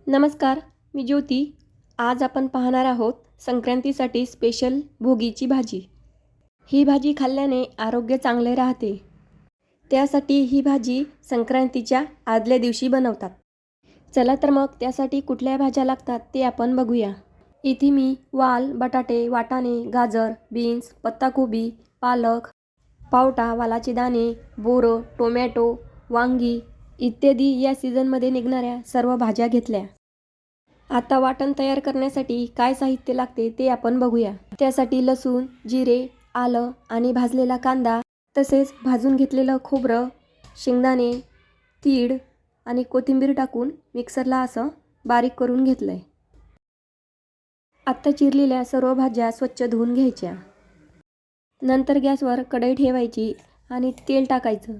नमस्कार, मी ज्योती. आज आपण पाहणार आहोत संक्रांतीसाठी स्पेशल भोगीची भाजी. ही भाजी खाल्ल्याने आरोग्य चांगले राहते. त्यासाठी ही भाजी संक्रांतीच्या आदल्या दिवशी बनवतात. चला तर मग त्यासाठी कुठल्या भाज्या लागतात ते आपण बघूया. इथे मी वाल, बटाटे, वाटाणे, गाजर, बीन्स, पत्ताकोबी, पालक, पावटा, वालाचे दाणे, बोरं, टोमॅटो, वांगी इत्यादी या सीझनमध्ये निघणाऱ्या सर्व भाज्या घेतल्या. आता वाटण तयार करण्यासाठी काय साहित्य लागते ते आपण बघूया. त्यासाठी लसूण, जिरे, आलं आणि भाजलेला कांदा, तसेच भाजून घेतलेलं खोबरं, शेंगदाणे, तीळ आणि कोथिंबीर टाकून मिक्सरला असं बारीक करून घेतलंय. आत्ता चिरलेल्या सर्व भाज्या स्वच्छ धुवून घ्यायच्या. नंतर गॅसवर कढई ठेवायची आणि तेल टाकायचं.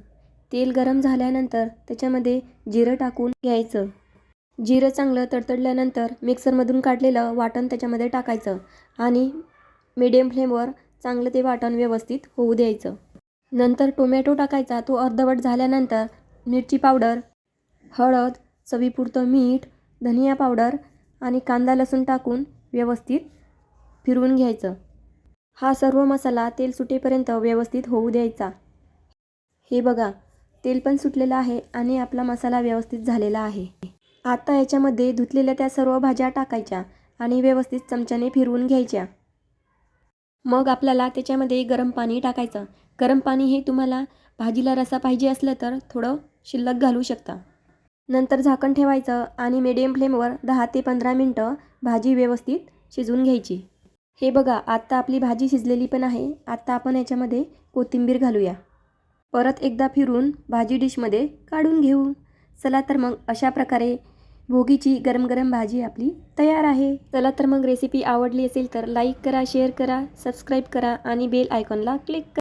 तेल गरम झाल्यानंतर त्याच्यामध्ये जिरं टाकून घ्यायचं. जिरं चांगलं तडतडल्यानंतर मिक्सरमधून काढलेलं वाटण त्याच्यामध्ये टाकायचं आणि मीडियम फ्लेमवर चांगलं ते वाटण व्यवस्थित होऊ द्यायचं. नंतर टोमॅटो टाकायचा. तो अर्धवट झाल्यानंतर मिरची पावडर, हळद, चवीपुरतं मीठ, धनिया पावडर आणि कांदा लसूण टाकून व्यवस्थित फिरवून घ्यायचं. हा सर्व मसाला तेल सुटेपर्यंत व्यवस्थित होऊ द्यायचा. हे बघा, तेल पण सुटलेलं आहे आणि आपला मसाला व्यवस्थित झालेला आहे. आता याच्यामध्ये धुतलेल्या त्या सर्व भाज्या टाकायच्या आणि व्यवस्थित चमच्याने फिरवून घ्यायच्या. मग आपल्याला त्याच्यामध्ये गरम पाणी टाकायचं. गरम पाणी हे तुम्हाला भाजीला रस्सा पाहिजे असलं तर थोडं शिल्लक घालू शकता. नंतर झाकण ठेवायचं आणि मीडियम फ्लेमवर 10 ते 15 मिनटं भाजी व्यवस्थित शिजवून घ्यायची. हे बघा, आता आपली भाजी शिजलेली पण आहे. आता आपण याच्यामध्ये कोथिंबीर घालूया. परत एकदा फिरून भाजी डिशमध्ये काढून घेऊ. चला तर मग अशा प्रकारे भोगीची गरम गरम भाजी आपली तयार आहे. चला तर मग रेसिपी आवडली असेल तर लाईक करा, शेअर करा, सबस्क्राईब करा आणि बेल आयकॉनला क्लिक करा.